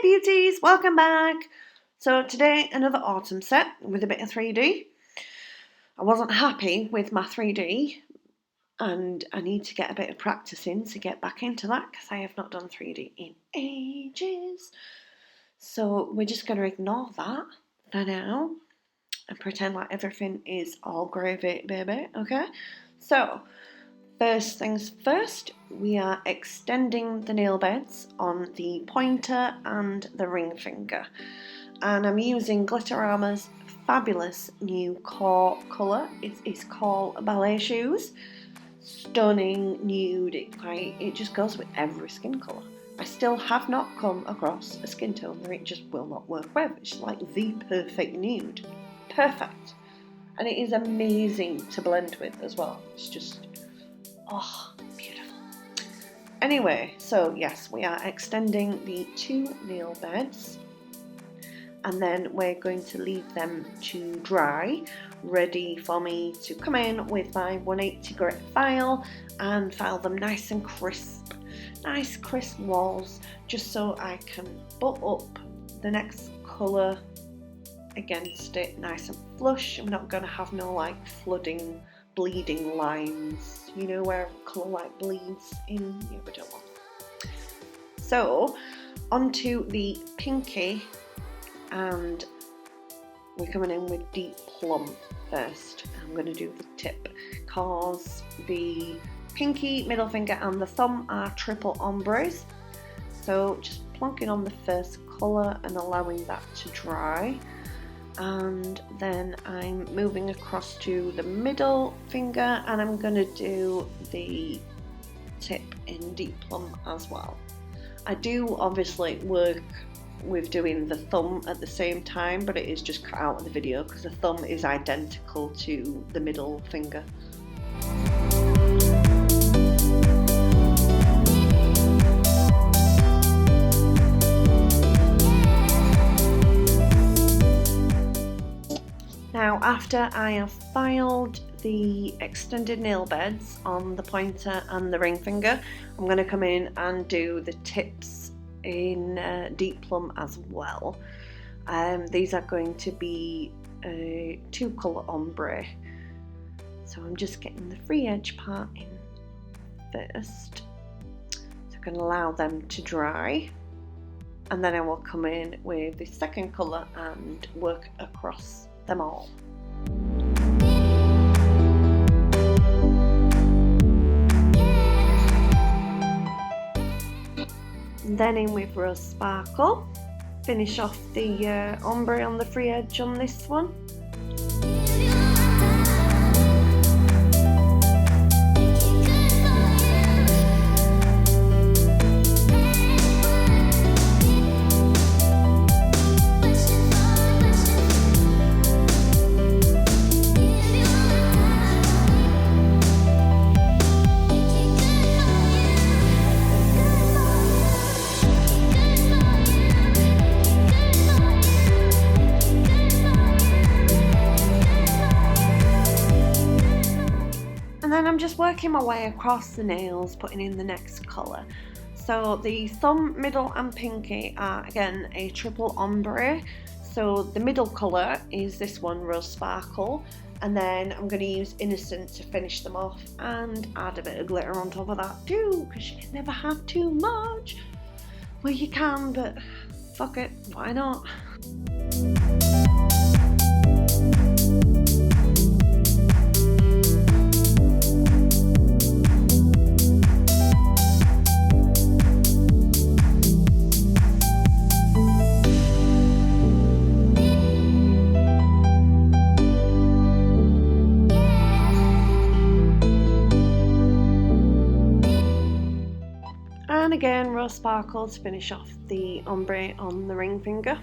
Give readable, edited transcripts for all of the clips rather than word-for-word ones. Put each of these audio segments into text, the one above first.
beauties, welcome back. So today another autumn set with a bit of 3D. I wasn't happy with my 3D and I need to get a bit of practice in to get back into that because I have not done 3D in ages. So we're just going to ignore that for now and pretend like everything is all gravy, baby, okay? So first things first, we are extending the nail beds on the pointer and the ring finger. And I'm using Glitterama's fabulous new core colour. It's called Ballet Shoes. Stunning nude. It just goes with every skin colour. I still have not come across a skin tone where it just will not work with. It's like the perfect nude. Perfect. And it is amazing to blend with as well. It's just, oh, beautiful. Anyway, so yes, we are extending the two nail beds and then we're going to leave them to dry, ready for me to come in with my 180 grit file and file them nice and crisp, nice crisp walls, just so I can butt up the next colour against it nice and flush. I'm not going to have no like flooding, bleeding lines, you know, where colour like bleeds in. Yeah, we don't want that. So onto the pinky, and we're coming in with Deep Plum first. I'm going to do the tip because the pinky, middle finger and the thumb are triple ombres. So just plonking on the first colour and allowing that to dry. And then I'm moving across to the middle finger and I'm going to do the tip in Deep Plum as well. I do obviously work with doing the thumb at the same time, but it is just cut out of the video because the thumb is identical to the middle finger. Now after I have filed the extended nail beds on the pointer and the ring finger, I'm going to come in and do the tips in Deep Plum as well. These are going to be a 2-colour ombre. So I'm just getting the free edge part in first. So I'm going to allow them to dry. And then I will come in with the second colour and work across them all. And then in with Rose Sparkle, finish off the ombre on the free edge on this one. Then I'm just working my way across the nails, putting in the next colour. So the thumb, middle and pinky are again a triple ombre. So the middle colour is this one, Rose Sparkle, and then I'm going to use Innocent to finish them off and add a bit of glitter on top of that too, because you can never have too much. Well, you can, but fuck it, why not? And again, Rose Sparkle to finish off the ombre on the ring finger.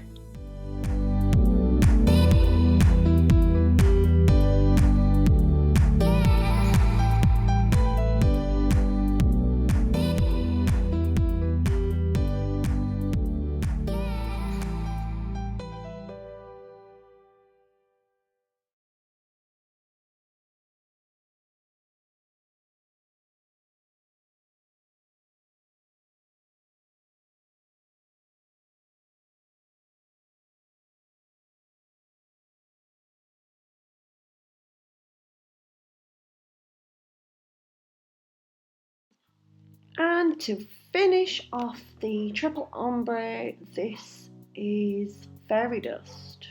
And to finish off the triple ombre, this is fairy dust.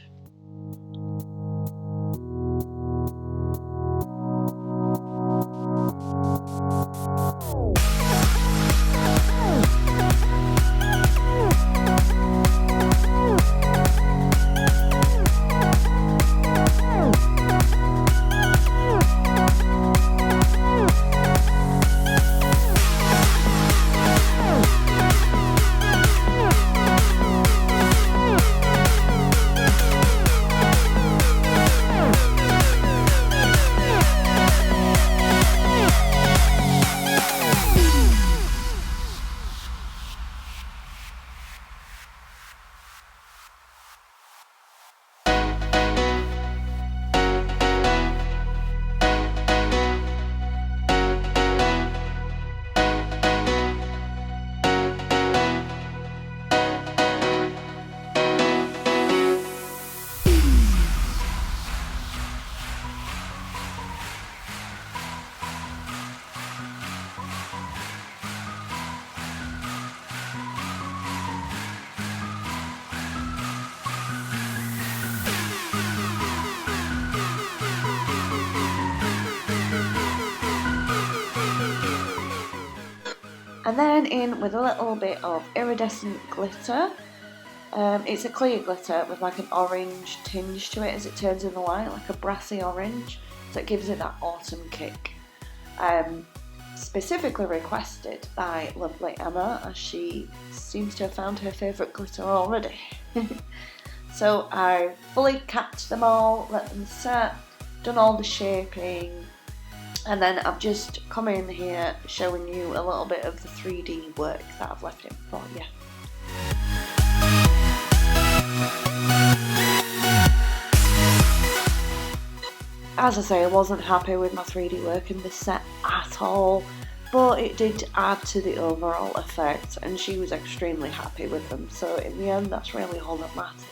And then in with a little bit of iridescent glitter. It's a clear glitter with like an orange tinge to it as it turns in the light, like a brassy orange, so it gives it that autumn kick. Specifically requested by lovely Emma, as she seems to have found her favourite glitter already. So I fully capped them all, let them set, done all the shaping, and then I've just come in here showing you a little bit of the 3D work that I've left in for you. As I say, I wasn't happy with my 3D work in this set at all, but it did add to the overall effect, and she was extremely happy with them, so in the end that's really all that matters.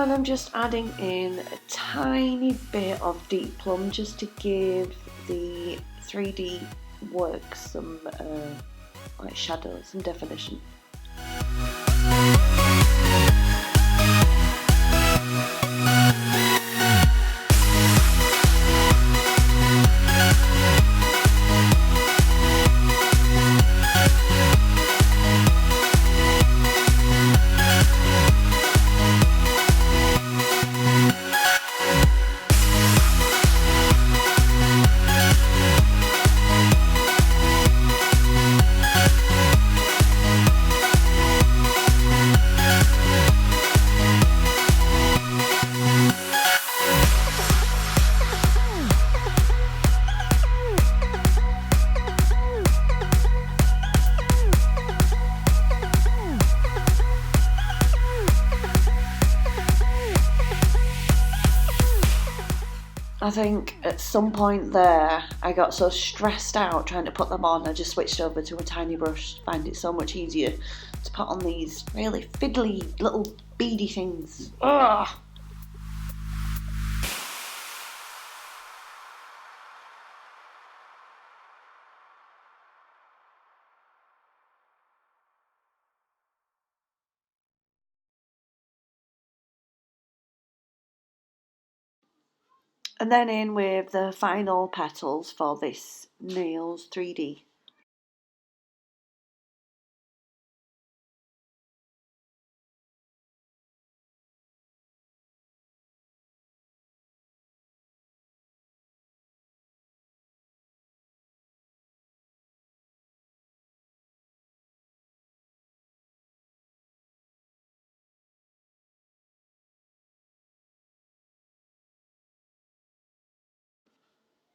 I'm just adding in a tiny bit of deep plum just to give the 3D work some like shadows, some definition. I think at some point there I got so stressed out trying to put them on, I just switched over to a tiny brush. I find it so much easier to put on these really fiddly little beady things. Ugh. And then in with the final petals for this Nails 3D.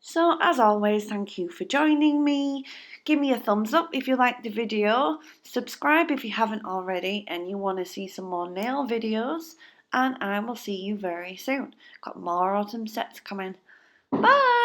So as always, thank you for joining me. Give me a thumbs up if you liked the video. Subscribe if you haven't already and you want to see some more nail videos. And I will see you very soon. Got more autumn sets coming. Bye!